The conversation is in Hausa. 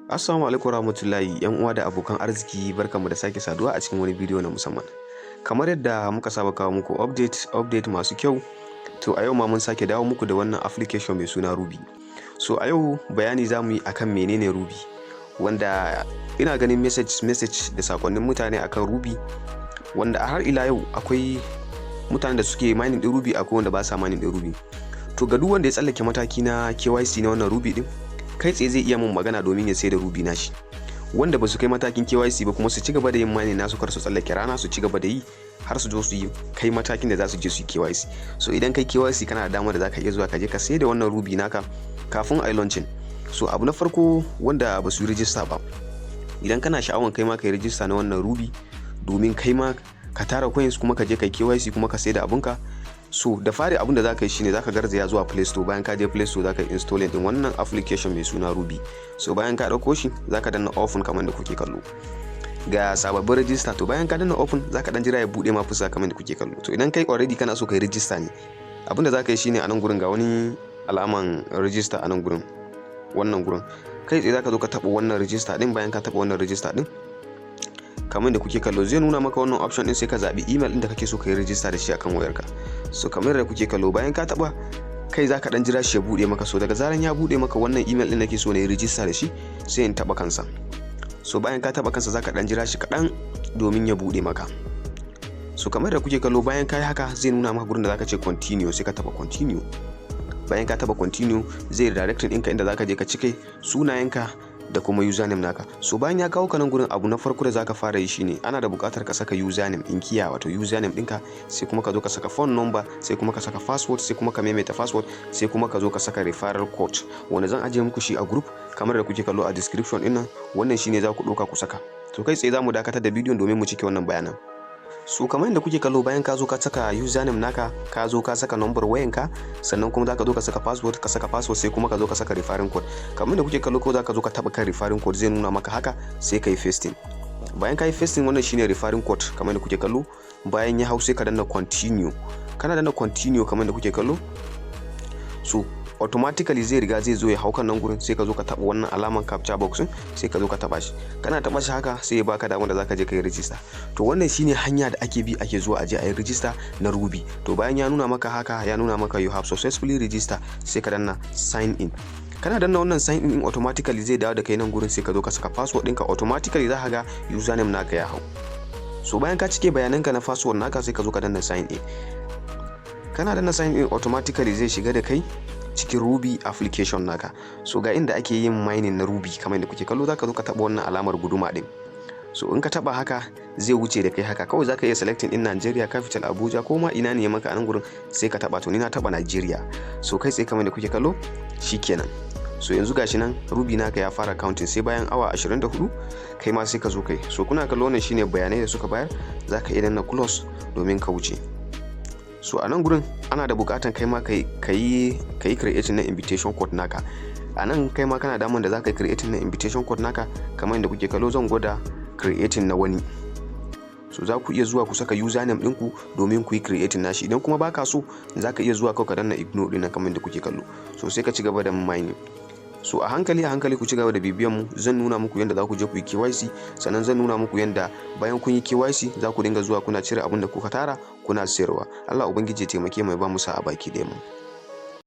Assalamu alaikum warahmatullahi yan uwa da abokan arziki, barkamu da sake saduwa a cikin wani bidiyo na musamman. Kamar yadda muka saba kawo muku update masu kyau, to a yau ma mun sake dawo muku da wannan application mai suna Rubi. So a yau bayani zamu yi akan menene Rubi, wanda ina ganin message da sakonnin mutane akan Rubi, wanda a har ila yau akwai mutanen da suke mining din Rubi, akwai wanda ba sa mining din Rubi. To ga duk wanda ya tsallake mataki na KYC na wannan Rubi din, kai tsaye zai iya mun magana domin ya sai da Rubi nashi. Wanda ba su kai matakin KYC ba kuma su ci gaba da yin mining nasu, kar su tsallake rana, su ci gaba da yi har su zo su yi kai matakin da za su je su yi KYC. So idan kai KYC kana da damar da zaka iya zuwa ka je ka sai da wannan Rubi naka kafin ai launching. So abu na farko, wanda ba su yi register ba, idan kana sha'awan kai ma kai register na wannan Rubi domin kai ma ka tara coins kuma ka je kai KYC kuma ka sai da abunka. So da fari abin da zaka yi shine zaka garzaya zuwa Play Store. Bayan ka je Play Store zaka install din wannan application mai suna Rubi. So bayan ka dauko shi zaka danna open kamar da kuke kallo. Ga sababbin register, to bayan ka danna open zaka dan jira ya bude ma fuska kamar da kuke kallo. To idan kai already kana so kai register ne, abin da zaka yi shine a nan gurin ga wani alaman register a nan gurin, wannan gurin kai tsaye zaka zo ka taba wannan register din. Bayan ka taba wannan register din kamar da kuke kallo, zai nuna maka wannan option din, sai ka zabi email din da kake so kai register da shi akan wayarka. So kamar da kuke kallo, bayan ka taba kai zaka dan jira shi ya bude maka. So daga zaran ya bude maka, wannan email din nake so ne register da shi, sai in taba kansa. So bayan ka taba kansa zaka dan jira shi kadan domin ya bude maka. So kamar da kuke kallo, bayan kai haka zai nuna maka gurin da zaka ce continue, sai ka taba continue. Bayan ka taba continue zai redirecting ɗinka inda zaka je ka cike sunayenka da kuma username naka. So bayan ya kawo ka nan gurin, abu na farko da zaka fara yi shine ana da buƙatar ka saka username inkiya, wato username ɗinka, sai kuma ka zo ka saka phone number, sai kuma ka saka password, sai kuma ka maimaita password, sai kuma ka zo ka saka referral code, wanda zan ajiye muku shi a group kamar da kuke kallo a description ɗin nan. Wannan shine za ku ɗauka ku saka. To kai tsaye za mu dakatar da bidiyon domin mu cike wannan bayanan. So kamar yadda kuke kallo, bayan ka zo ka saka username naka, ka zo ka saka number wayanka, sannan kuma zaka zo ka saka password, sai kuma ka zo ka saka referring code. Kamar yadda kuke kallo, ko zaka zo ka taba kan referring code, zai nuna maka haka, sai kai pasting. Bayan kai pasting, wannan shine referring code kamar yadda kuke kallo. Bayan ya hau sai ka danna continue. Kana danna continue kamar yadda kuke kallo, so automatically zai riga zai zo ya hau kan nan gurin, sai ka zo ka taba wannan alaman captcha box din, sai ka zo ka taba shi. Kana taba shi haka sai ya baka damar da zaka je kai register. To wannan shine hanya da ake bi ake zuwa aje ayi register na Rubi. To bayan ya nuna maka haka, ya nuna maka you have successfully registered, sai ka danna sign in. Kana danna wannan sign in automatically zai dawo da kai nan gurin, sai ka zo ka saka password ɗinka. Automatically za ka ga username naka ya hau. So bayan ka cike bayananka na password naka, sai ka zo ka danna sign in. Kana danna sign in, automatically zai shiga da kai cikin Rubi application naka. So ga inda ake yin mining na Rubi kamar yadda kuke kallo, zaka zo ka taba wannan alamar guduma din. So in ka taba haka zai wuce da kai haka, kawai zaka iya selecting din Nigeria capital Abuja ko ma ina ne maka a nan gurin, sai ka taba. To ni na taba Nigeria. So kai tsaye kamar yadda kuke kallo, shikenan. So yanzu gashi nan Rubi naka ya fara counting, sai bayan awa 24 kai ma sai ka zo kai. So kuna kallo, wannan shine bayanai da suka bayar, zaka iya danna close domin ka wuce. So a nan gurin ana da bukatan kai ma kai creating na invitation code naka. A nan kai ma kana damar da zaka creating na invitation code naka kamar yadda kuke kallo. Zan gwada creating na wani. So za ku iya zuwa ku saka username ɗinku domin ku yi creating nashi. Idan kuma baka so, zaka iya zuwa ka danna ignore ɗin kamar yadda kuke kallo. So sai ka ci gaba da mining. So a hankali ku ci gaba da bibiyan mu. Zan nuna muku yadda za ku je ku yi KYC, sannan zan nuna muku yadda bayan kun yi KYC za ku dinga zuwa kuna cire abin da kuka tara kuna sayarwa. Allah ubangiji ya taimake mu, ya ba mu sa'a baki da mu.